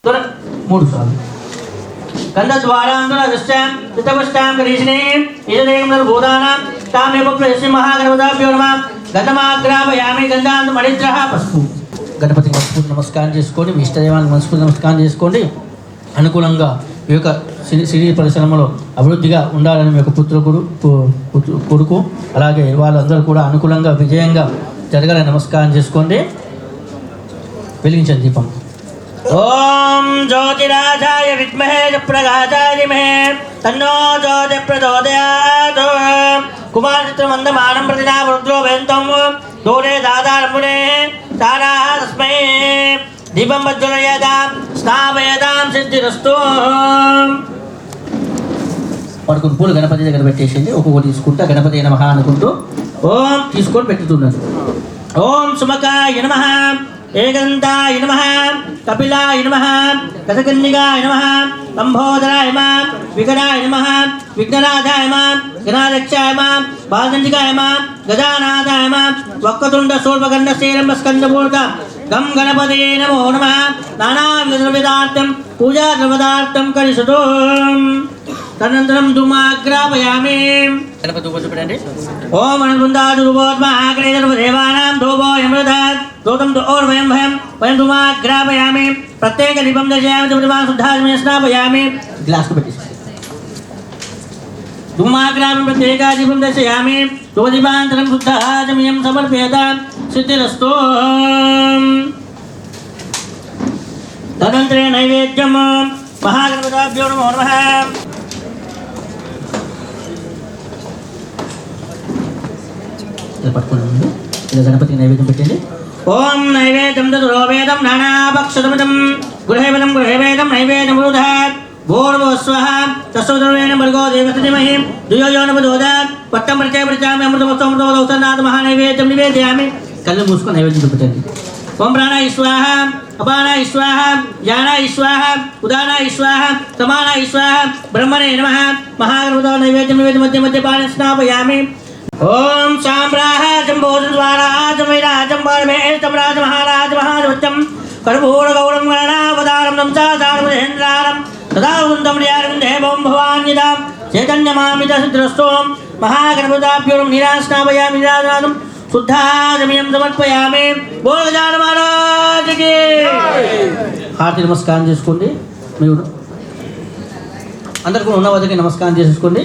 3 సార్లు గంధద్వారాంతరదశ్చాం చిత్తపుష్టాం కరీషిణీం ఈశదేకం భూతానాం తామేవ ప్రయస్య మహాగణపతాభ్యో నమః గంధమాగ్రాపయామి గంధాంత మణిద్రః పసుపు. గణపతికి మనస్ఫూర్తి నమస్కారం చేసుకోండి. మీ ఇష్టదైవానికి మనస్ఫూర్తి నమస్కారం చేసుకోండి. అనుకూలంగా ఈ యొక్క సినీ పరిశ్రమలో అభివృద్ధిగా ఉండాలని మీ యొక్క కొడుకు అలాగే వాళ్ళందరూ కూడా అనుకూలంగా విజయంగా జరగాలని నమస్కారం చేసుకోండి. వెలిగించండి దీపం. ఓం జ్యోతిరాజాయ విద్మహే ప్రకాశాయ ధీమహి తన్నో జ్యోతి ప్రచోదయాత్. కుమారచిత్రమందమానం ప్రతినా రుద్రో వేంతం దూరే దాదారమునే తారా తస్మై దీపం వజ్రయదాం స్నాపయదాం సిద్ధిరస్తు. పడుకుని పూలు గణపతి దగ్గర పెట్టేసింది. ఒక్కొక్కటి తీసుకుంటా గణపతి నమః అనుకుంటూ ఓం తీసుకొని పెట్టుతున్నారు. ఓం సుమకాయ నమః, ఏకంతాయ నమః, కపిలాయ నమః, గజకన్నికాయ నమః, లంబోదరాయ నమః, వికటాయ నమః, విఘ్ననాథాయ నమః, గణాధ్యక్షాయ నమః, బాలచండికాయ నమః, గజానాథాయ నమః, వక్రతుండ శూర్పకర్ణ శ్రీరంభ స్కందపూర్ణ గం గణపతయే నమో నమః. నానావిధద్రవ్యదార్థం పూజా ద్రవ్యదార్థం కరిషతు. తదనంతరం ధూమాగ్రాపయామి. గణపతి కూర్చోబెట్టండి. ఓం అనంతాదేవానాం ధూపో యమృతాత్ దూతం ఓర్వయం భయం వయం ధూమాగ్రాపయామి. ప్రత్యేక దీపం దర్శయామి. ధూమాన్ శుద్ధాత్మే స్నాపయామి. గ్లాస్ పెట్టేసి ధూమాగ్రాపం ప్రత్యేక దీపం దర్శయామి. ధూమదీపాంతరం శుద్ధాచమయం సమర్పయేతాం సిద్ధిరస్తు. తదనంతరే నైవేద్యం మహాగణపతాభ్యో నమో నమః. పట్టుకోండి. ఇలా గణపతికి నైవేద్యం పెట్టండి. ఓం నైవేద్యం తదురోవేదం నానాభక్షతమిదం గృహేవేదం గృహేవేదం నైవేద్యం బృహద్ భూర్భువస్వః తస్సోదరేణ భర్గో దేవस्य ధీమహి ధియో యో న ప్రచోదయాత్. పట్టం పరిచయామి అమృతమస్తమృతమస్తమృతమస్తమృత మహానైవేద్యం నివేదయామి. కళ్ళు మూసుకొని నైవేద్యం పెట్టండి. ఓం ప్రాణాయ స్వాహ, అపానాయ స్వాహ, జ్ఞానాయ స్వాహ, ఉదానాయ స్వాహ, సమానాయ స్వాహ. బ్రహ్మణే నమః. మహాగణపతో నైవేద్యం నివేద్యం మధ్య మధ్య పాని స్నాపయామి. ఓం సామ్రాజం భోజనద్వారాజం వైరాజం బాలమేష్టం రాజ మహారాజ మహాజవచ్చం కర్పూర గౌరం గణనావతారం నంసాధారమహేంద్రారం తదావంతం ర్యారవిందేవం భవాన్యదాం చైతన్యమామిత సిద్ధిరస్తోం. మహాగణపతాభ్యో నిరాస్నాపయామి. నిరాజనాదం శుద్ధాజమయం సమర్పయామి. బోలజాన మహారాజకి హారతి నమస్కారం చేసుకోండి. మీరు అందరు కూడా ఉన్న వద్దకి నమస్కారం చేసుకోండి.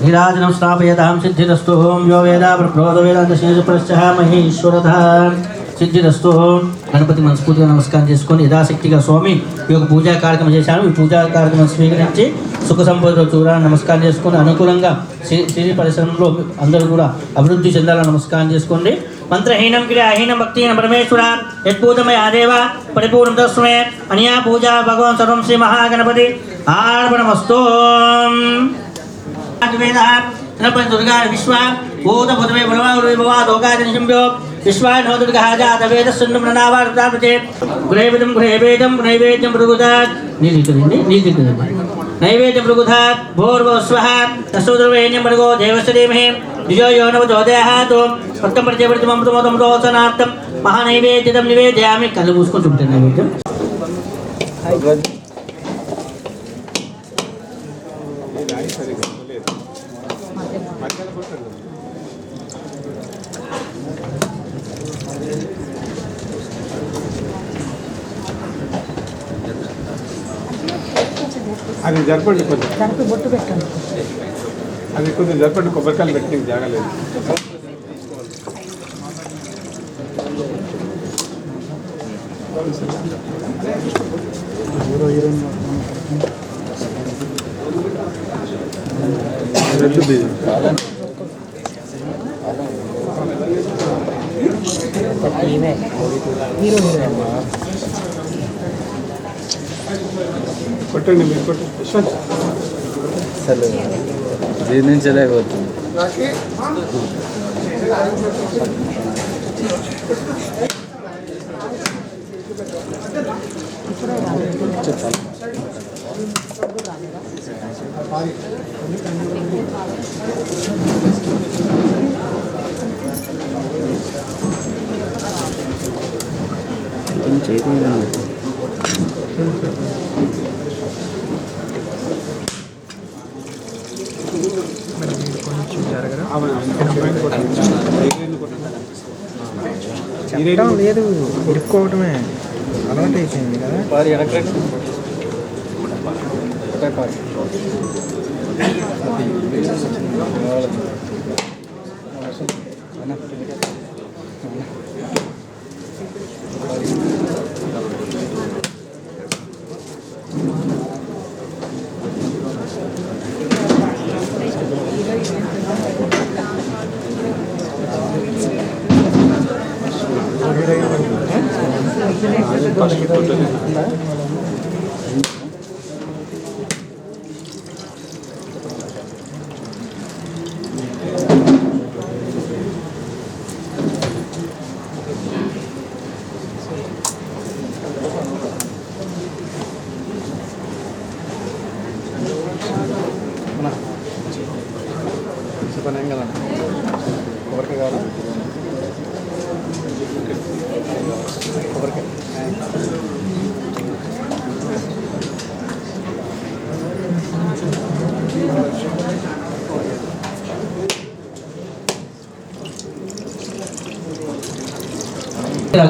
నీరాజనం స్థాపయతాం సిద్ధిరస్తు. యో వేద ప్రప్రోద వేదాంత శేషపురశ్చ మహేశ్వరతః సిద్ధిరస్తు. గణపతి మనస్ఫూర్తిగా నమస్కారం చేసుకొని యథాశక్తిగా స్వామి ఈ యొక్క పూజా కార్యక్రమం చేశాను. ఈ పూజా కార్యక్రమం స్వీకరించి సుఖ సంపదలో చూడాలని నమస్కారం చేసుకొని అనుకూలంగా సినీ పరిశ్రమలో అందరూ కూడా అభివృద్ధి చెందాలని నమస్కారం చేసుకోండి. మంత్రహీనం క్రియాహీనం భక్తిహీనం పరమేశ్వర యత్పూజమయ ఆదేవ పరిపూర్ణం తస్మే అనియా పూజా భగవాన్ సర్వం శ్రీ మహాగణపతి ఆర్పణమస్తు. దుర్గా విశ్వ భూత భూతమే భవా విశ్వాయ నో దుర్గా జాత వేద సుందం ప్రణావార్తే గృహేవేదం గృహేవేదం నైవేద్యం భృగుదాత్. నైవేద్యం భృగుదాత్ భూర్భువస్వః తస్సోదరేణ్యం భర్గో దేవस्य ధీమహి ధియో యో న ప్రచోదయాత్. భక్తం ప్రత్యవర్తిమమృతమోదమృతోసనార్థం మహానైవేద్యం నివేదయామి. కళ్ళు మూసుకొని చూపుతాను నైవేద్యం. అది జరపండి, కొంచెం బొట్టు పెట్టండి. అది కొంచెం జరపండి. కొబ్బరికాయలు పెట్టి జాగలేదు. కొట్టండి, మీరు కొట్టండి. యశ్వంత్ అసలు జీర్ణించలేకపోతుంది. చేతి మీద చెప్పడం లేదు, ఇరుక్కోవటమే అలవాటు అయిపోయింది కదా.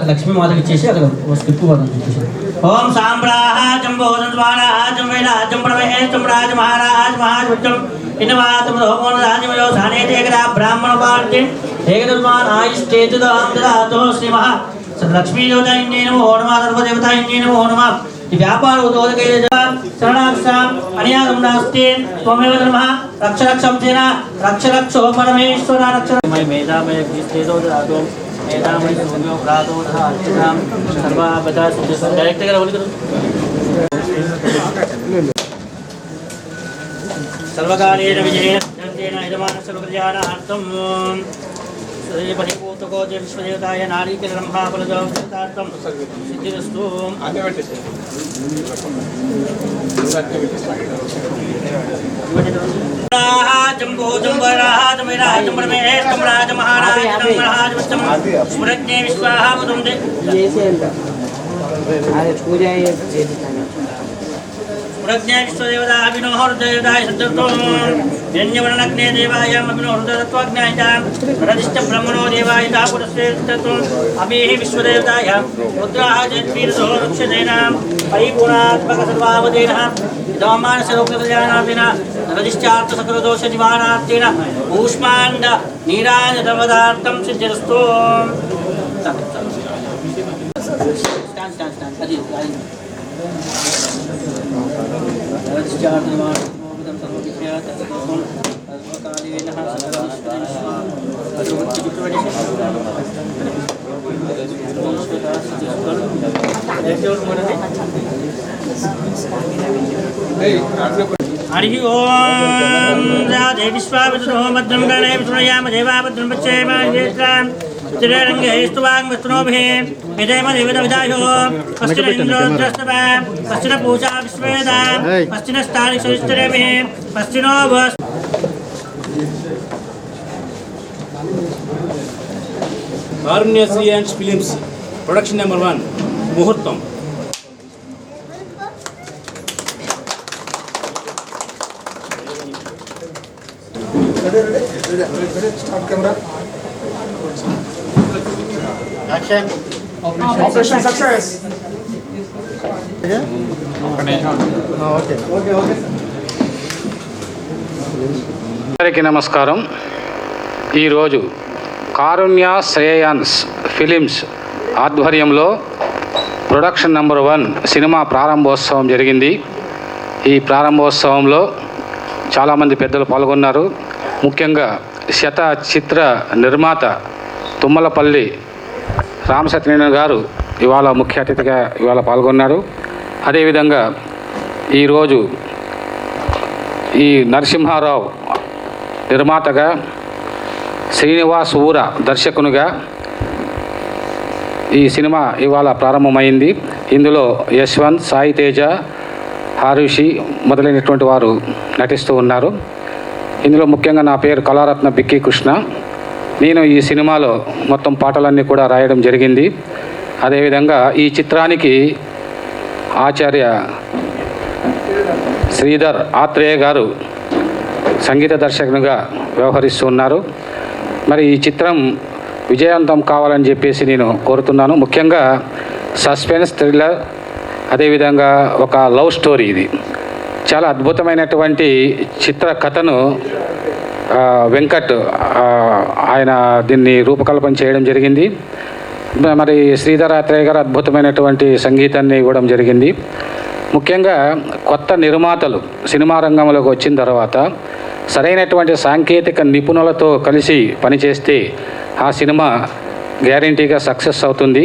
లక్ష్మీ మాతకి ఇచ్చేసి అక్కడ స్కిప్ పదం చెప్పేసి ఓం సాంబ్రాహ జంబోదం స్వారాహ జంవేరాజం ప్రవహే జంరాజ మహారాజ మహాజం ఇన్నవాతం హోమోన రాజమయో సానేతేకదా బ్రాహ్మణ భారతి ఏకదర్మాన్ ఆయుష్టేతుదాంతదాతో శ్రీ మహా లక్ష్మీ దేవత ఇంజేనమో హోనమా సర్వదేవత ఇంజేనమో హోనమా ఈ వ్యాపార ఉదోదకై శరణాక్షాం అనియాగం నాస్తి త్వమేవ ధర్మః రక్ష రక్షం సేన రక్ష రక్షో పరమేశ్వర రక్ష మేధామయ విస్తేదోదాతో మేధామయ సూర్యో ప్రాతోదః అర్చితాం సర్వాపదా సిద్ధిస్తం డైరెక్ట్ గా बोल करो सर्वकालेन विजयेन सिद्धेन यजमानस्य सर्वज्ञानार्थं श्री परिपूतको विश्वदेवताय नारीकेलब्रह्माफलजोतार्थं सिद्धिरस्तु जम्बो जम्बराह जमराह जम्बरमे जमराज महाराज जमराज वच्चम स्मृत्ये विश्वाह मुदं दे अरे पूजा ये प्रज्ञा विश्वदेवता अभिनोहृदयदाय सद्दत्तो यज्ञवर्णग्ने देवाय अभिनोहृदयत्वज्ञायता रदिष्ट ब्रह्मणो देवाय पुरस्तेतत्तो अभिः विश्वदेवताय रुद्राः जन्वीरसो रक्षतेनां परिपूर्णात्मक सर्वावधेनः इदमानसरोगजानातेन रदिष्टार्थ सकलदोष निवारणार्थेन ऊष्माण्ड नीराजतमदार्थं सिद्धिरस्तु स्टांड अदी हरि ओम राधे विश्वावतरो भद्रं गणे विष्णुयाम देवाभद्रं पश्येम येत्रां चिररंगे स्तुवां विष्णुभिः विदेम देवताविदायो पश्चिम इंद्रोद्रस्तव पश्चिम पूजा विश्वेदा पश्चिम स्थानि सुरिष्टरेभिः पश्चिमो भस Karunya Shri and films production number 1 ముహూర్తం ఆపరేషన్ సక్సెస్. అందరికీ నమస్కారం. ఈరోజు కారుణ్య శ్రేయాన్స్ ఫిలిమ్స్ ఆధ్వర్యంలో ప్రొడక్షన్ నెంబర్ 1 సినిమా ప్రారంభోత్సవం జరిగింది. ఈ ప్రారంభోత్సవంలో చాలామంది పెద్దలు పాల్గొన్నారు. ముఖ్యంగా శత చిత్ర నిర్మాత తుమ్మలపల్లి రామసత్యనారాయణ గారు ఇవాళ ముఖ్య అతిథిగా ఇవాళ పాల్గొన్నారు. అదేవిధంగా ఈరోజు ఈ నరసింహారావు నిర్మాతగా, శ్రీనివాస్ ఊర దర్శకునిగా ఈ సినిమా ఇవాళ ప్రారంభమైంది. ఇందులో యశ్వంత్, సాయి తేజ, హారుషి మొదలైనటువంటి వారు నటిస్తూ ఉన్నారు. ఇందులో ముఖ్యంగా నా పేరు కళారత్న బిక్కీ కృష్ణ. నేను ఈ సినిమాలో మొత్తం పాటలన్నీ కూడా రాయడం జరిగింది. అదేవిధంగా ఈ చిత్రానికి ఆచార్య శ్రీధర్ ఆత్రేయ గారు సంగీత దర్శకునిగా వ్యవహరిస్తూ ఉన్నారు. మరి ఈ చిత్రం విజయవంతం కావాలని చెప్పేసి నేను కోరుతున్నాను. ముఖ్యంగా సస్పెన్స్, థ్రిల్లర్, అదేవిధంగా ఒక లవ్ స్టోరీ. ఇది చాలా అద్భుతమైనటువంటి చిత్ర కథను వెంకట్ ఆయన దీన్ని రూపకల్పన చేయడం జరిగింది. మరి శ్రీధర్ ఆత్రేయ గారు అద్భుతమైనటువంటి సంగీతాన్ని ఇవ్వడం జరిగింది. ముఖ్యంగా కొత్త నిర్మాతలు సినిమా రంగంలోకి వచ్చిన తర్వాత సరైనటువంటి సాంకేతిక నిపుణులతో కలిసి పనిచేస్తే ఆ సినిమా గ్యారంటీగా సక్సెస్ అవుతుంది.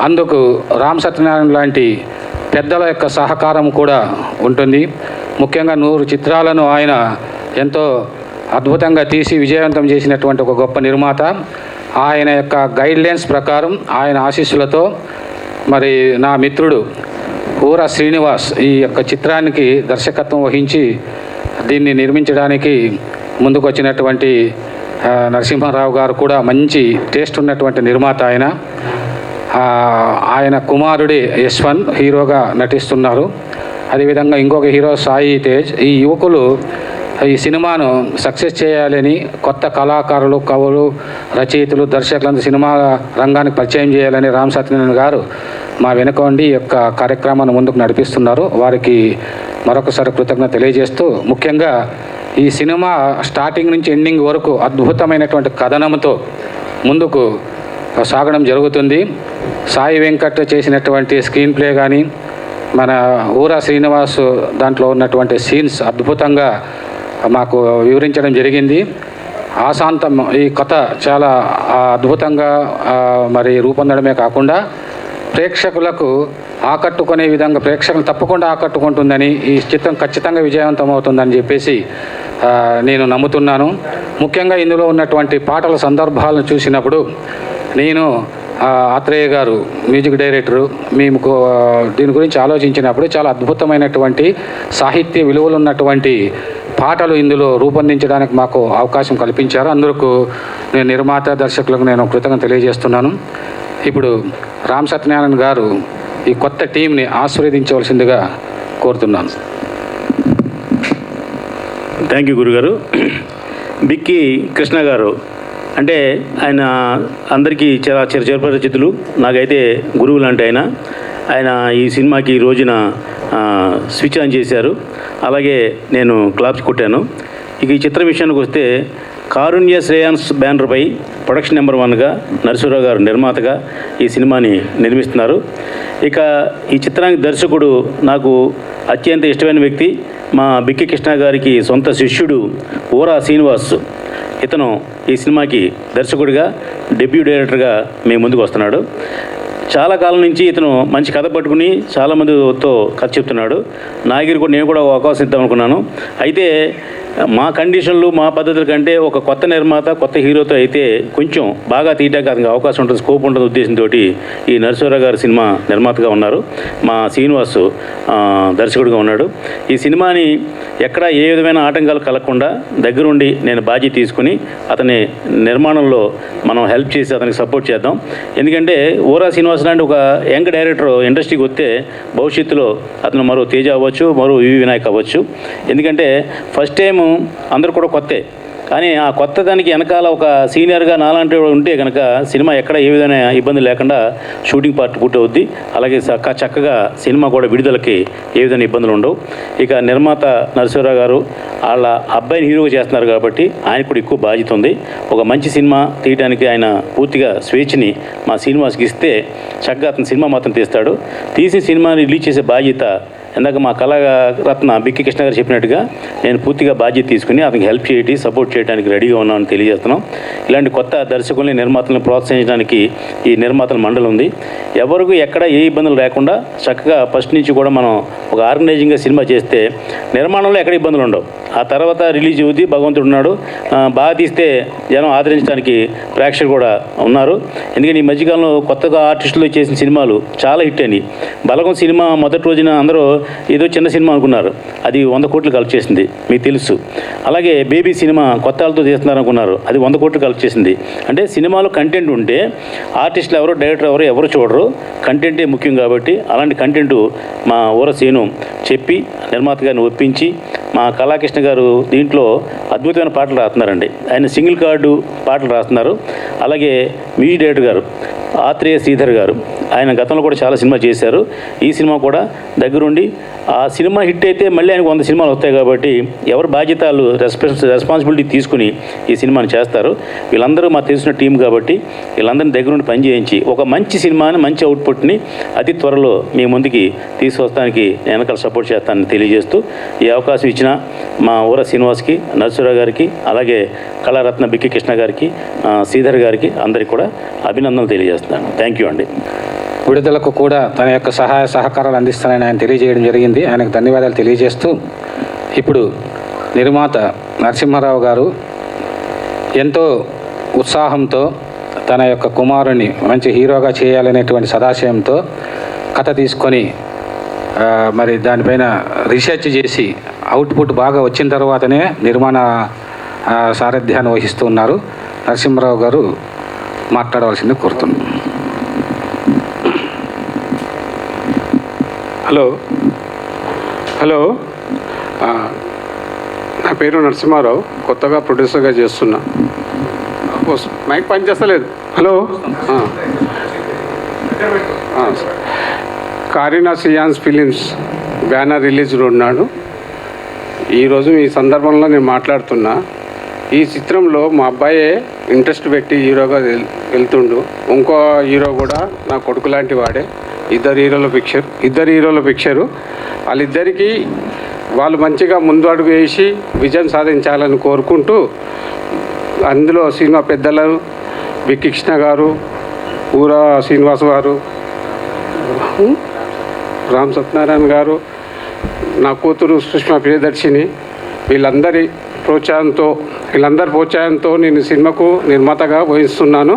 అందుకు రామ్ సత్యనారాయణ లాంటి పెద్దల యొక్క సహకారం కూడా ఉంటుంది. ముఖ్యంగా 100 చిత్రాలను ఆయన ఎంతో అద్భుతంగా తీసి విజయవంతం చేసినటువంటి ఒక గొప్ప నిర్మాత. ఆయన యొక్క గైడ్లైన్స్ ప్రకారం, ఆయన ఆశీస్సులతో మరి నా మిత్రుడు ఊర శ్రీనివాస్ ఈ యొక్క చిత్రానికి దర్శకత్వం వహించి దీన్ని నిర్మించడానికి ముందుకు వచ్చినటువంటి నరసింహారావు గారు కూడా మంచి టేస్ట్ ఉన్నటువంటి నిర్మాత. ఆయన కుమారుడే యశ్వంత్ హీరోగా నటిస్తున్నారు. అదేవిధంగా ఇంకొక హీరో సాయి తేజ్. ఈ యువకులు ఈ సినిమాను సక్సెస్ చేయాలని కొత్త కళాకారులు, కవులు, రచయితలు, దర్శకులంతా సినిమా రంగానికి పరిచయం చేయాలని రామ్ సత్యనారాయణ గారు మా వెనుక ఉండి ఈ యొక్క కార్యక్రమాన్ని ముందుకు నడిపిస్తున్నారు. వారికి మరొకసారి కృతజ్ఞత తెలియజేస్తూ, ముఖ్యంగా ఈ సినిమా స్టార్టింగ్ నుంచి ఎండింగ్ వరకు అద్భుతమైనటువంటి కథనంతో ముందుకు సాగడం జరుగుతుంది. సాయి వెంకట్ చేసినటువంటి స్క్రీన్ ప్లే కానీ, మన ఊరా శ్రీనివాస్ దాంట్లో ఉన్నటువంటి సీన్స్ అద్భుతంగా మాకు వివరించడం జరిగింది. ఆశాంతం ఈ కథ చాలా అద్భుతంగా మరి రూపొందడమే కాకుండా ప్రేక్షకులకు ఆకట్టుకునే విధంగా, ప్రేక్షకులు తప్పకుండా ఆకట్టుకుంటుందని, ఈ చిత్రం ఖచ్చితంగా విజయవంతం అవుతుందని చెప్పేసి నేను నమ్ముతున్నాను. ముఖ్యంగా ఇందులో ఉన్నటువంటి పాటల సందర్భాలను చూసినప్పుడు నేను ఆత్రేయ గారు మ్యూజిక్ డైరెక్టరు మేము దీని గురించి ఆలోచించినప్పుడు చాలా అద్భుతమైనటువంటి సాహిత్య విలువలు ఉన్నటువంటి పాటలు ఇందులో రూపొందించడానికి మాకు అవకాశం కల్పించారు. అందుకు నేను నిర్మాత, దర్శకులకు నేను కృతజ్ఞత తెలియజేస్తున్నాను. ఇప్పుడు రామ్ సత్యనారాయణ గారు ఈ కొత్త టీంని ఆశీర్వదించవలసిందిగా కోరుతున్నాను. థ్యాంక్ యూ గురుగారు. బిక్కి కృష్ణ గారు అంటే ఆయన అందరికీ చాలా చిరపరిచితులు, నాకైతే గురువు లాంటి ఆయన ఈ సినిమాకి ఈ రోజున స్విచ్ ఆన్ చేశారు. అలాగే నేను క్లాప్స్ కొట్టాను. ఇక ఈ చిత్రం విషయానికి వస్తే కారుణ్య శ్రేయాన్స్ బ్యానర్పై ప్రొడక్షన్ నెంబర్ 1గా నరసింహారావు గారు నిర్మాతగా ఈ సినిమాని నిర్మిస్తున్నారు. ఇక ఈ చిత్రానికి దర్శకుడు నాకు అత్యంత ఇష్టమైన వ్యక్తి, మా బిక్కి కృష్ణ గారికి సొంత శిష్యుడు ఊరా శ్రీనివాస్. ఇతను ఈ సినిమాకి దర్శకుడిగా, డెబ్యూ డైరెక్టర్గా మేము ముందుకు వస్తున్నాడు. చాలా కాలం నుంచి ఇతను మంచి కథ పట్టుకుని చాలామందితో కథ చెప్తున్నాడు. నాగిరి కూడా నేను కూడా అవకాశం ఇద్దాం అనుకున్నాను. అయితే మా కండిషన్లు, మా పద్ధతుల కంటే ఒక కొత్త నిర్మాత, కొత్త హీరోతో అయితే కొంచెం బాగా తీయడానికి అతనికి అవకాశం ఉంటుంది, స్కోప్ ఉంటుంది ఉద్దేశంతో ఈ నరసింహారావు గారు సినిమా నిర్మాతగా ఉన్నారు. మా శ్రీనివాసు దర్శకుడిగా ఉన్నాడు. ఈ సినిమాని ఎక్కడ ఏ విధమైన ఆటంకాలు కలగకుండా దగ్గరుండి నేను బాధ్యత తీసుకుని అతని నిర్మాణంలో మనం హెల్ప్ చేసి అతనికి సపోర్ట్ చేద్దాం. ఎందుకంటే ఊరా శ్రీనివాస్ లాంటి ఒక యంగ్ డైరెక్టర్ ఇండస్ట్రీకి వస్తే భవిష్యత్తులో అతను మరో తేజ అవ్వచ్చు, మరో వివి వినాయక్ అవ్వచ్చు. ఎందుకంటే ఫస్ట్ టైం అందరూ కూడా కొత్తే, కానీ ఆ కొత్త దానికి వెనకాల ఒక సీనియర్గా నాలాంటి ఉంటే కనుక సినిమా ఎక్కడ ఏ విధమైన ఇబ్బంది లేకుండా షూటింగ్ పార్ట్ పూర్తవుద్ది. అలాగే చక్కగా సినిమా కూడా విడుదలకి ఏ విధమైన ఇబ్బందులు ఉండవు. ఇక నిర్మాత నరసింహారావు గారు వాళ్ళ అబ్బాయిని హీరోగా చేస్తున్నారు కాబట్టి ఆయనకు కూడా ఎక్కువ బాధ్యత ఉంది. ఒక మంచి సినిమా తీయడానికి ఆయన పూర్తిగా స్వేచ్ఛని మా శ్రీనివాస్కి ఇస్తే చక్కగా అతను సినిమా మాత్రం తీస్తాడు. తీసి సినిమాని రిలీజ్ చేసే బాధ్యత ఇందాక మా కళారత్న బిక్కి కృష్ణ గారు చెప్పినట్టుగా నేను పూర్తిగా బాధ్యత తీసుకుని అతనికి హెల్ప్ చేయడానికి, సపోర్ట్ చేయడానికి రెడీగా ఉన్నామని తెలియజేస్తున్నాం. ఇలాంటి కొత్త దర్శకుల్ని, నిర్మాతలను ప్రోత్సహించడానికి ఈ నిర్మాతల మండలి ఉంది. ఎవరికి ఎక్కడ ఏ ఇబ్బందులు లేకుండా చక్కగా ఫస్ట్ నుంచి కూడా మనం ఒక ఆర్గనైజింగ్గా సినిమా చేస్తే నిర్మాణంలో ఎక్కడ ఇబ్బందులు ఉండవు. ఆ తర్వాత రిలీజ్ అవుద్ది, భగవంతుడు ఉన్నాడు, బాగా తీస్తే జనం ఆదరించడానికి ప్రేక్షకులు కూడా ఉన్నారు. ఎందుకంటే ఈ మధ్యకాలంలో కొత్తగా ఆర్టిస్టులు చేసిన సినిమాలు చాలా హిట్ అయినాయి. బలగం సినిమా మొదటి రోజున అందరూ ఏదో చిన్న సినిమా అనుకున్నారు, అది 100 కోట్లు కలెక్ట్ చేసింది, మీకు తెలుసు. అలాగే బేబీ సినిమా కొత్త వాళ్ళతో చేస్తున్నారు అనుకున్నారు, అది 100 కోట్లు కలెక్ట్ చేసింది. అంటే సినిమాలో కంటెంట్ ఉంటే ఆర్టిస్టులు ఎవరు, డైరెక్టర్ ఎవరు చూడరు, కంటెంటే ముఖ్యం. కాబట్టి అలాంటి కంటెంట్ మా ఊర సీను చెప్పి నిర్మాత గారిని ఒప్పించి మా కళాకృష్ణ గారు దీంట్లో అద్భుతమైన పాటలు రాస్తున్నారండి. ఆయన సింగిల్ కార్డు పాటలు రాస్తున్నారు. అలాగే మ్యూజిక్ డైరెక్టర్ గారు ఆత్రేయ శ్రీధర్ గారు, ఆయన గతంలో కూడా చాలా సినిమా చేశారు. ఈ సినిమా కూడా దగ్గరుండి ఆ సినిమా హిట్ అయితే మళ్ళీ ఆయనకు 100 సినిమాలు వస్తాయి. కాబట్టి ఎవరు బాధ్యతలు రెస్పాన్సిబిలిటీ తీసుకుని ఈ సినిమాని చేస్తారు. వీళ్ళందరూ మాకు తెలిసిన టీం కాబట్టి వీళ్ళందరినీ దగ్గరుండి పనిచేయించి ఒక మంచి సినిమాని, మంచి అవుట్పుట్ని అతి త్వరలో మీ ముందుకి తీసుకొస్తానికి నేను వెనకాల సపోర్ట్ చేస్తానని తెలియజేస్తూ ఈ అవకాశం ఇచ్చిన మా ఊర శ్రీనివాస్కి, నరసింహరావు గారికి, అలాగే కళారత్న బిక్కి కృష్ణ గారికి, శ్రీధర్ గారికి అందరికీ కూడా అభినందనలు తెలియజేస్తున్నాను. థ్యాంక్ యూ అండి. విడుదలకు కూడా తన యొక్క సహాయ సహకారాలు అందిస్తానని ఆయన తెలియజేయడం జరిగింది. ఆయనకు ధన్యవాదాలు తెలియజేస్తూ ఇప్పుడు నిర్మాత నరసింహారావు గారు ఎంతో ఉత్సాహంతో తన యొక్క కుమారుని మంచి హీరోగా చేయాలనేటువంటి సదాశయంతో కథ తీసుకొని మరి దానిపైన రీసెర్చ్ చేసి అవుట్పుట్ బాగా వచ్చిన తర్వాతనే నిర్మాణ సారథ్యాన్ని వహిస్తూ ఉన్నారు. నరసింహారావు గారు మాట్లాడవలసింది కోరుతున్నాను. హలో, నా పేరు నరసింహారావు, కొత్తగా ప్రొడ్యూసర్గా చేస్తున్నా. మైక్ పని చేస్తలేదు. హలో, కారీనా సియాన్స్ ఫిలిమ్స్ బ్యానర్ రిలీజ్లో ఉన్నాడు. ఈరోజు ఈ సందర్భంలో నేను మాట్లాడుతున్నా. ఈ చిత్రంలో మా అబ్బాయే ఇంట్రెస్ట్ పెట్టి హీరోగా వెళ్తుండు. ఇంకో హీరో కూడా నా కొడుకు లాంటి వాడే. ఇద్దరు హీరోల పిక్చరు. వాళ్ళిద్దరికీ వాళ్ళు మంచిగా ముందు అడుగు వేసి విజయం సాధించాలని కోరుకుంటూ, అందులో సినిమా పెద్దలు బిక్కి కృష్ణ గారు, ఊర శ్రీనివాస్ గారు, రామ్ సత్యనారాయణ గారు, నా కూతురు సుష్మా ప్రియదర్శిని, వీళ్ళందరి ప్రోత్సాహంతో నేను సినిమాకు నిర్మాతగా వహిస్తున్నాను.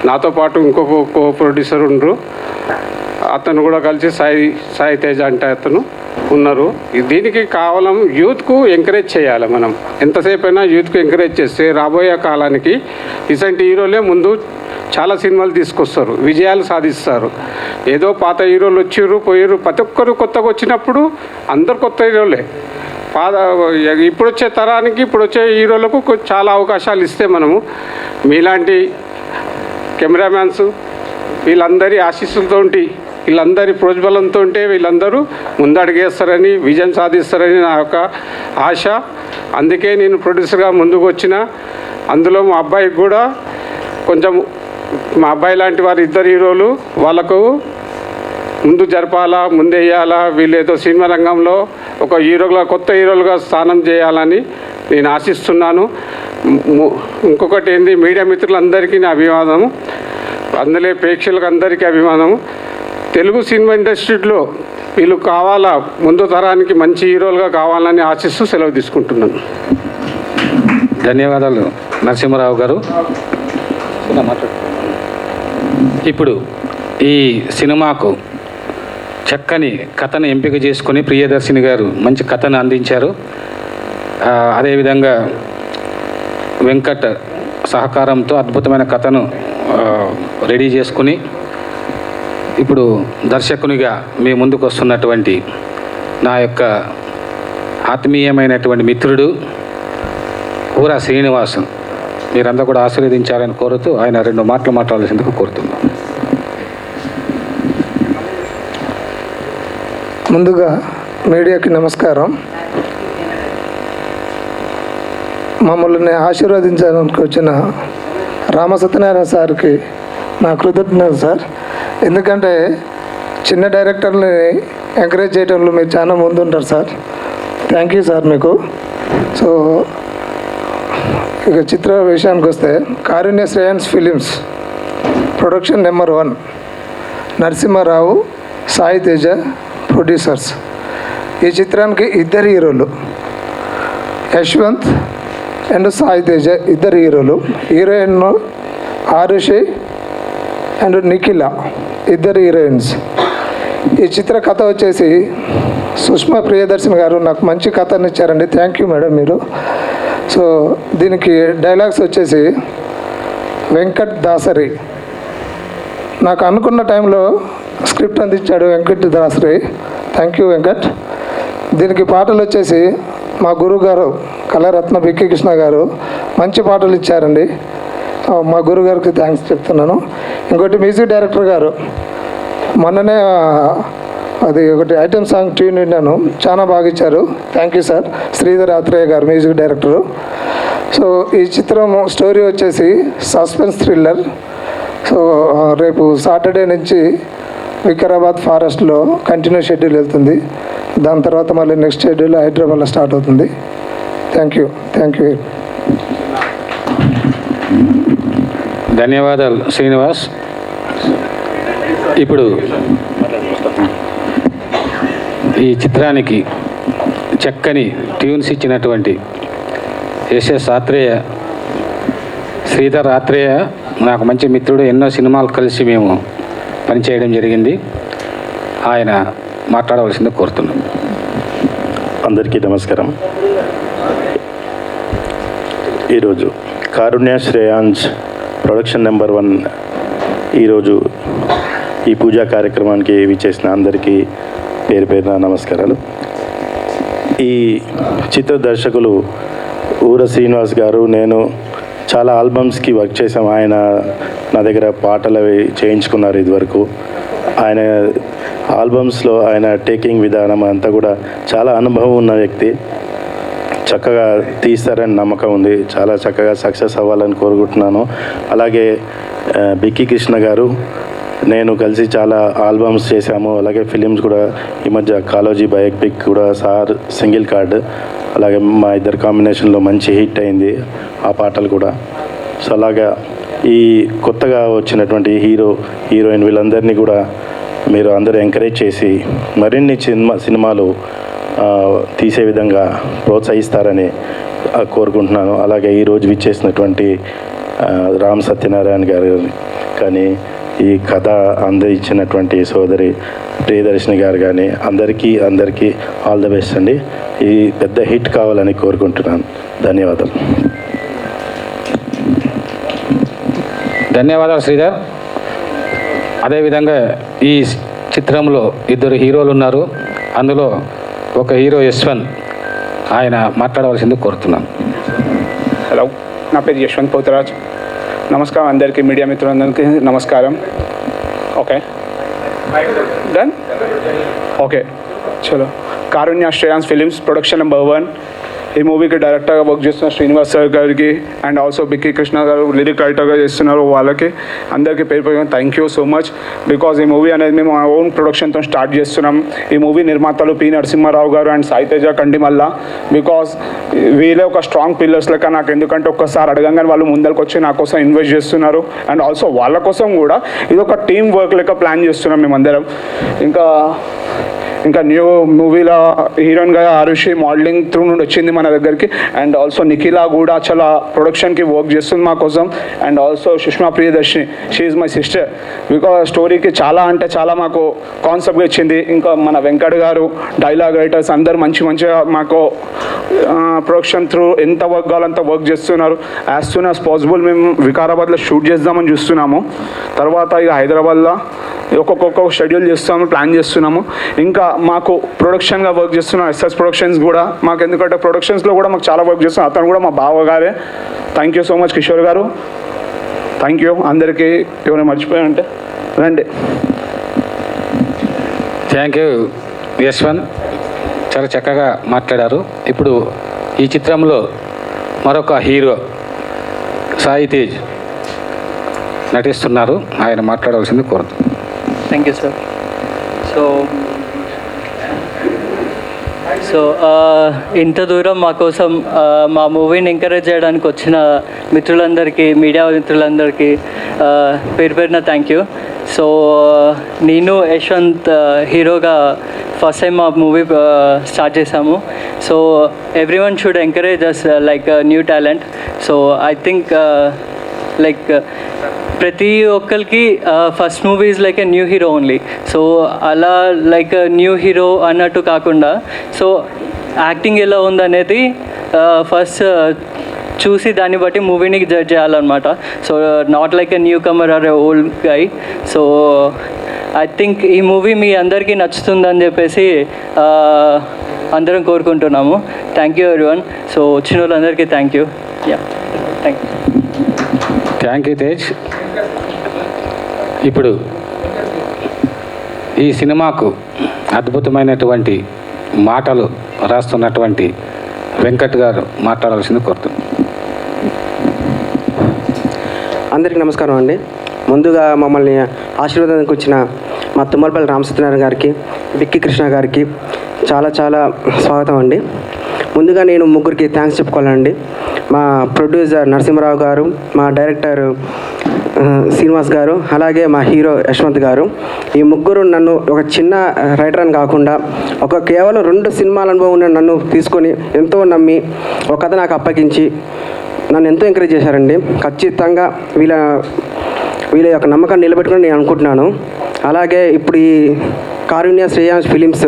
నాతో పాటు ఇంకొక ప్రొడ్యూసర్ ఉండరు, అతను కూడా కలిసి సాయి తేజ అంటే అతను ఉన్నారు. దీనికి కేవలం యూత్కు ఎంకరేజ్ చేయాలి. మనం ఎంతసేపు అయినా యూత్కు ఎంకరేజ్ చేస్తే రాబోయే కాలానికి ఇలాంటి హీరోలే ముందు చాలా సినిమాలు తీసుకొస్తారు, విజయాలు సాధిస్తారు. ఏదో పాత హీరోలు వచ్చిర్రు పోయారు, ప్రతి ఒక్కరు కొత్తగా వచ్చినప్పుడు అందరు కొత్త హీరోలే. ఇప్పుడు వచ్చే తరానికి, ఇప్పుడు వచ్చే హీరోలకు చాలా అవకాశాలు ఇస్తే మనము మీలాంటి కెమెరామ్యాన్స్ వీళ్ళందరి ఆశీస్సులతో, వీళ్ళందరి ప్రోజ్బలంతో వీళ్ళందరూ ముందడుగేస్తారని, విజయం సాధిస్తారని నా యొక్క ఆశ. అందుకే నేను ప్రొడ్యూసర్గా ముందుకు వచ్చిన. అందులో మా అబ్బాయికి కూడా కొంచెం, మా అబ్బాయి లాంటి వారు ఇద్దరు హీరోలు, వాళ్ళకు ముందు జరపాలా, ముందేయాలా, వీళ్ళు ఏదో సినిమా రంగంలో ఒక కొత్త హీరోలుగా స్థానం చేయాలని నేను ఆశిస్తున్నాను. ఇంకొకటి ఏంది, మీడియా మిత్రులందరికీ నా అభివాదము, అందులో ప్రేక్షకులకు అందరికీ అభిమానము. తెలుగు సినిమా ఇండస్ట్రీలో వీళ్ళు కావాలా, ముందు తరానికి మంచి హీరోలుగా కావాలని ఆశిస్తూ సెలవు తీసుకుంటున్నాను. ధన్యవాదాలు నరసింహారావు గారు. ఇప్పుడు ఈ సినిమాకు చక్కని కథను ఎంపిక చేసుకొని ప్రియదర్శిని గారు మంచి కథను అందించారు. అదేవిధంగా వెంకట్ సహకారంతో అద్భుతమైన కథను రెడీ చేసుకుని ఇప్పుడు దర్శకునిగా మీ ముందుకు వస్తున్నటువంటి నా యొక్క ఆత్మీయమైనటువంటి మిత్రుడు ఊర శ్రీనివాస్, మీరంతా కూడా ఆశీర్వదించాలని కోరుతూ ఆయన 2 మాటలు మాట్లాడాల్సిందుకు కోరుతున్నాం. ముందుగా మీడియాకి నమస్కారం. మమ్మల్ని ఆశీర్వదించడానికి వచ్చిన రామసత్యనారాయణ సార్కి నా కృతజ్ఞతలు సార్. ఎందుకంటే చిన్న డైరెక్టర్ని ఎంకరేజ్ చేయడంలో మీరు చాలా ముందుంటారు సార్. థ్యాంక్ యూ సార్ మీకు. సో ఇక చిత్ర విషయానికి వస్తే, Karunya Shreyans films production number 1, Narasimha Rao, Sai Teja producers. ఈ చిత్రానికి 2 హీరోలు, యశ్వంత్ అండ్ సాయి తేజ 2 హీరోలు. Heroine Arushi and Nikhila 2 heroines. ఈ చిత్ర కథ వచ్చేసి సుష్మా ప్రియదర్శన్ గారు నాకు మంచి కథను ఇచ్చారండి. థ్యాంక్ యూ మేడం మీరు. సో దీనికి డైలాగ్స్ వచ్చేసి వెంకట్ దాసరి. నాకు అనుకున్న టైంలో స్క్రిప్ట్ అందించాడు వెంకట్ దాసరి. Thank you Venkat. దీనికి పాటలు వచ్చేసి మా గురువు గారు కళారత్న బిక్కి కృష్ణ గారు మంచి పాటలు ఇచ్చారండి. మా గురువు గారికి థ్యాంక్స్ చెప్తున్నాను. ఇంకోటి మ్యూజిక్ డైరెక్టర్ గారు మొన్ననే అది ఒకటి ఐటమ్ సాంగ్ ట్యూన్ విన్నాను, చాలా బాగా ఇచ్చారు. Thank you sir. Sridhar Athreya garu music director. So ఈ చిత్రం స్టోరీ వచ్చేసి సస్పెన్స్ థ్రిల్లర్. సో రేపు సాటర్డే నుంచి వికారాబాద్ ఫారెస్ట్లో కంటిన్యూ షెడ్యూల్ వెళ్తుంది. దాని తర్వాత మళ్ళీ నెక్స్ట్ షెడ్యూల్ హైదరాబాద్లో స్టార్ట్ అవుతుంది. Thank you. ధన్యవాదాలు శ్రీనివాస్. ఇప్పుడు ఈ చిత్రానికి చక్కని ట్యూన్స్ ఇచ్చినటువంటి ఎస్ఎస్ ఆత్రేయ, శ్రీధర్ ఆత్రేయ నాకు మంచి మిత్రుడు. ఎన్నో సినిమాలు కలిసి మేము పనిచేయడం జరిగింది. ఆయన మాట్లాడవలసింది కోరుతున్నాం. అందరికీ నమస్కారం. ఈరోజు కారుణ్య శ్రేయాన్స్ ప్రొడక్షన్ నెంబర్ 1 ఈరోజు ఈ పూజా కార్యక్రమానికి విచ్చేసిన అందరికీ పేరు పేరున నమస్కారాలు. ఈ చిత్ర దర్శకులు ఊర శ్రీనివాస్ గారు, నేను చాలా ఆల్బమ్స్కి వర్క్ చేసాం. ఆయన నా దగ్గర పాటలు అవి చేయించుకున్నారు ఇదివరకు. ఆయన ఆల్బమ్స్లో ఆయన టేకింగ్ విధానం అంతా కూడా చాలా అనుభవం ఉన్న వ్యక్తి. చక్కగా తీస్తారని నమ్మకం ఉంది. చాలా చక్కగా సక్సెస్ అవ్వాలని కోరుకుంటున్నాను. అలాగే బిక్కి కృష్ణ గారు, నేను కలిసి చాలా ఆల్బమ్స్ చేశాము. అలాగే ఫిలిమ్స్ కూడా ఈ మధ్య కాలోజీ బయోపిక్ కూడా సార్ సింగిల్ కార్డ్, అలాగే మా ఇద్దరు కాంబినేషన్లో మంచి హిట్ అయింది ఆ పాటలు కూడా. సో అలాగా ఈ కొత్తగా వచ్చినటువంటి హీరోయిన్ వీళ్ళందరినీ కూడా మీరు అందరూ ఎంకరేజ్ చేసి మరిన్ని సినిమాలు తీసే విధంగా ప్రోత్సహిస్తారని కోరుకుంటున్నాను. అలాగే ఈరోజు విచ్చేసినటువంటి రామ్ సత్యనారాయణ గారు కానీ, ఈ కథ అందించినటువంటి సోదరి ప్రియదర్శిని గారు కానీ అందరికీ ఆల్ ద బెస్ట్ అండి. ఈ పెద్ద హిట్ కావాలని కోరుకుంటున్నాను. ధన్యవాదాలు. ధన్యవాదాలు శ్రీధర్. అదేవిధంగా ఈ చిత్రంలో 2 హీరోలు ఉన్నారు. అందులో ఒక హీరో యశ్వంత్, ఆయన మాట్లాడవలసింది కోరుతున్నాను. హలో, నా పేరు యశ్వంత్ పోతరాజ్. నమస్కారం అందరికీ, మీడియా మిత్రులందరికీ నమస్కారం. Okay done. ఓకే చలో. కారుణ్య శ్రేయాన్స్ ఫిలిమ్స్ ప్రొడక్షన్ నెంబర్ 1 ఈ మూవీకి డైరెక్టర్గా వర్క్ చేస్తున్న శ్రీనివాస్ సార్ గారికి అండ్ ఆల్సో బిక్కి కృష్ణ గారు లిరిక్ రైటర్గా చేస్తున్నారు. వాళ్ళకి అందరికీ పేరు పేరు thank you so much. Because ఈ మూవీ అనేది మేము మా ఓన్ ప్రొడక్షన్తో స్టార్ట్ చేస్తున్నాం. ఈ మూవీ నిర్మాతలు పి నరసింహారావు గారు అండ్ సాయి తేజ కండిమల్ల. బికాజ్ వీళ్ళే ఒక స్ట్రాంగ్ పిల్లర్స్ లెక్క నాకు, ఎందుకంటే ఒక్కసారి అడగంగానే వాళ్ళు ముందరికి వచ్చి నా కోసం ఇన్వెస్ట్ చేస్తున్నారు. అండ్ ఆల్సో వాళ్ళ కోసం కూడా ఇది ఒక టీమ్ వర్క్ లెక్క ప్లాన్ చేస్తున్నాం మేమందరం. ఇంకా న్యూ మూవీలో హీరోయిన్గా ఆరుషి మోడలింగ్ త్రూ నుండి వచ్చింది మన దగ్గరికి. అండ్ ఆల్సో నిఖిలా కూడా చాలా ప్రొడక్షన్కి వర్క్ చేస్తుంది మా కోసం. And also Sushma Priyadarshini, she is my sister. Because స్టోరీకి చాలా అంటే చాలా మాకు కాన్సెప్ట్గా ఇచ్చింది. ఇంకా మన వెంకట్ గారు, డైలాగ్ రైటర్స్ అందరు మంచిగా మాకు ప్రొడక్షన్ త్రూ ఎంత వర్క్ కావాలంత వర్క్ చేస్తున్నారు. యాజ్ సూన్ యాజ్ పాసిబుల్ మేము వికారాబాద్లో షూట్ చేద్దామని చూస్తున్నాము. తర్వాత ఇక హైదరాబాద్లో ఒక్కొక్క షెడ్యూల్ చేస్తాము, ప్లాన్ చేస్తున్నాము. ఇంకా మాకు ప్రొడక్షన్గా వర్క్ చేస్తున్న ఎస్ఎస్ ప్రొడక్షన్స్ కూడా మాకు, ఎందుకంటే ప్రొడక్షన్స్లో కూడా మాకు చాలా వర్క్ చేస్తున్నాం. అతను కూడా మా బావగారే. Thank you so much Kishore garu. Thank you. అందరికీ ఎవరైనా మర్చిపోయారంటే రండి. థ్యాంక్ యూ యశ్వంత్, చాలా చక్కగా మాట్లాడారు. ఇప్పుడు ఈ చిత్రంలో మరొక హీరో సాయి తేజ్ నటిస్తున్నారు. ఆయన మాట్లాడవలసింది కోరుతున్నాను. Thank you sir. సో ఇంత దూరం మా కోసం మా మూవీని ఎంకరేజ్ చేయడానికి వచ్చిన మిత్రులందరికీ, మీడియా మిత్రులందరికీ పేరు పేరున థ్యాంక్ యూ. సో నేను యశ్వంత్ హీరోగా ఫస్ట్ టైం మా మూవీ స్టార్ట్ చేసాము. So every one should encourage us like new talent. So I think like ప్రతి ఒక్కరికి first movie is like a new hero only. So అలా లైక్ న్యూ హీరో అన్నట్టు కాకుండా so acting ఎలా ఉందనేది first చూసి దాన్ని బట్టి మూవీని జడ్జ్ చేయాలన్నమాట. So not like a newcomer or a old guy. So I think ఈ మూవీ మీ అందరికీ నచ్చుతుందని చెప్పేసి అందరం కోరుకుంటున్నాము. Thank you everyone. సో వచ్చిన వాళ్ళందరికీ thank you. Thank you Tej. ఇప్పుడు ఈ సినిమాకు అద్భుతమైనటువంటి మాటలు రాస్తున్నటువంటి వెంకట్ గారు మాట్లాడాల్సింది కోరుతున్నాను. అందరికీ నమస్కారం అండి. ముందుగా మమ్మల్ని ఆశీర్వాదానికి వచ్చిన మా తుమ్మలపల్లి రామసత్యనారాయణ గారికి, బిక్కి కృష్ణ గారికి చాలా చాలా స్వాగతం అండి. ముందుగా నేను ముగ్గురికి థ్యాంక్స్ చెప్పుకోవాలండి. మా ప్రొడ్యూసర్ నరసింహరావు గారు, మా డైరెక్టర్ శ్రీనివాస్ గారు, అలాగే మా హీరో యశ్వంత్ గారు. ఈ ముగ్గురు నన్ను ఒక చిన్న రైటర్ అని కాకుండా కేవలం 2 సినిమాల అనుభవం ఉన్న నన్ను తీసుకొని ఎంతో నమ్మి ఒక కథ నాకు అప్పగించి నన్ను ఎంతో ఎంకరేజ్ చేశారండి. ఖచ్చితంగా వీళ్ళ యొక్క నమ్మకాన్ని నిలబెట్టుకుని నేను అనుకుంటున్నాను. అలాగే ఇప్పుడు ఈ కారుణ్య శ్రేయాంశ్ ఫిలిమ్స్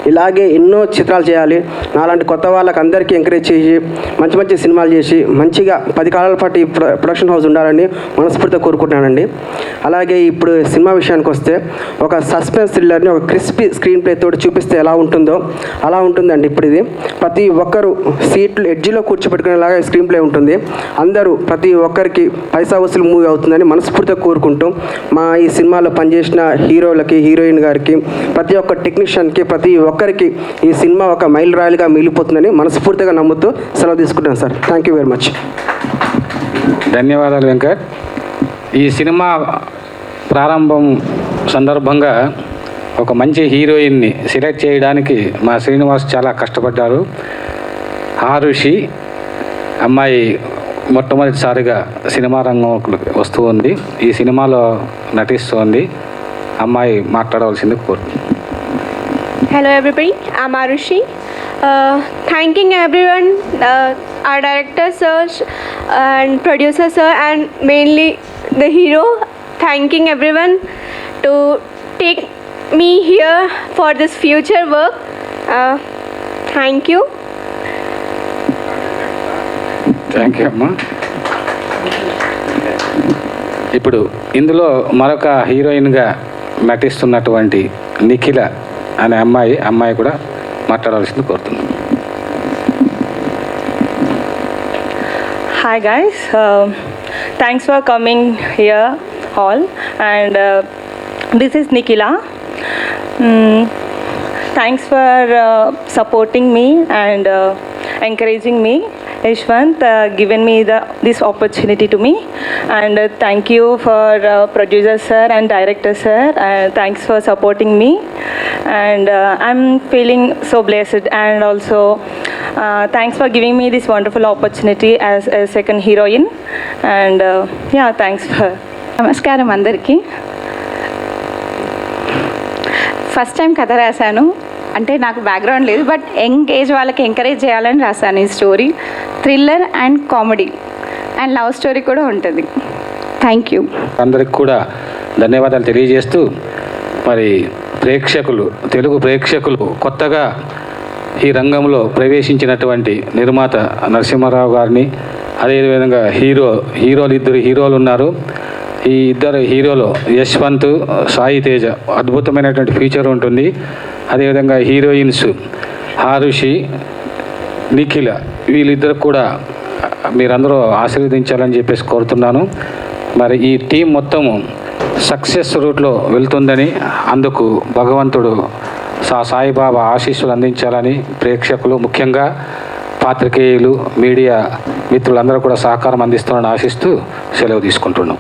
ఇలాగే ఎన్నో చిత్రాలు చేయాలి. నాలాంటి కొత్త వాళ్ళకి అందరికీ ఎంకరేజ్ చేసి మంచి మంచి సినిమాలు చేసి మంచిగా 10 కాలాల పాటు ఈ ప్రొడక్షన్ హౌస్ ఉండాలని మనస్ఫూర్తిగా కోరుకుంటున్నానండి. అలాగే ఇప్పుడు సినిమా విషయానికి వస్తే ఒక సస్పెన్స్ థ్రిల్లర్ని ఒక క్రిస్పీ స్క్రీన్ ప్లే తోటి చూపిస్తే ఎలా ఉంటుందో అలా ఉంటుందండి. ఇప్పుడు ఇది ప్రతి ఒక్కరు సీట్లు ఎడ్జిలో కూర్చోబెట్టుకునేలాగా స్క్రీన్ ప్లే ఉంటుంది. అందరూ ప్రతి ఒక్కరికి పైసా వసూలు మూవీ అవుతుందని మనస్ఫూర్తిగా కోరుకుంటూ మా ఈ సినిమాలో పనిచేసిన హీరోలకి, హీరోయిన్ గారికి, ప్రతి ఒక్క టెక్నీషియన్కి, ప్రతి ఒక్కరికి ఈ సినిమా ఒక మైల్ రాయిలుగా మిగిలిపోతుందని మనస్ఫూర్తిగా నమ్ముతూ సెలవు తీసుకుంటాను sir. Thank you very much. ధన్యవాదాలు వెంకట్. ఈ సినిమా ప్రారంభం సందర్భంగా ఒక మంచి హీరోయిన్ని సెలెక్ట్ చేయడానికి మా శ్రీనివాస్ చాలా కష్టపడ్డారు. ఆరుషి అమ్మాయి మొట్టమొదటిసారిగా సినిమా రంగంలోకి వస్తూ ఉంది. ఈ సినిమాలో నటిస్తోంది. అమ్మాయి మాట్లాడవలసింది కోరుతుంది. Hello everybody, I'm Arushi. Thanking everyone, our director sir and producer sir and mainly the hero. Thanking everyone to take me here for this future work. Thank you. Thank you అమ్మా. ఇప్పుడు ఇందులో మరొక హీరోయిన్గా నటిస్తున్నటువంటి నిఖిల అనే అమ్మాయి కూడా మాట్లాడాల్సింది కోరుతున్నాను. Hi guys, thanks for coming here all and this is Nikhila. Thanks for supporting me and encouraging me. Yashwant given me this opportunity to me and thank you for producer sir and director sir. Thanks for supporting me and I'm feeling so blessed and also thanks for giving me this wonderful opportunity as a second heroine and yeah, thanks for. నమస్కారం అందరికీ. First time కథ రాశాను. అంటే నాకు background లేదు, but young age వాళ్ళకి encourage చేయాలని రాశాను ఈ story. Thriller and comedy and love story కూడా ఉంటుంది. Thank you. అందరికి కూడా ధన్యవాదాలు తెలియజేస్తూ మరి తెలుగు ప్రేక్షకులు కొత్తగా ఈ రంగంలో ప్రవేశించినటువంటి నిర్మాత నరసింహారావు గారిని, అదేవిధంగా ఇద్దరు హీరోలు ఉన్నారు. ఈ ఇద్దరు హీరోలు యశ్వంత్, సాయి తేజ అద్భుతమైనటువంటి ఫ్యూచర్ ఉంటుంది. అదేవిధంగా హీరోయిన్స్ ఆరుషి, నిఖిల వీళ్ళిద్దరు కూడా మీరందరూ ఆశీర్వదించాలని చెప్పేసి కోరుతున్నాను. మరి ఈ టీం మొత్తము సక్సెస్ రూట్లో వెళ్తుందని, అందుకు భగవంతుడు సాయిబాబా ఆశీస్సులు అందించాలని ప్రేక్షకులు, ముఖ్యంగా పాత్రికేయులు, మీడియా మిత్రులందరూ కూడా సహకారం అందిస్తారని ఆశిస్తూ సెలవు తీసుకుంటున్నాం.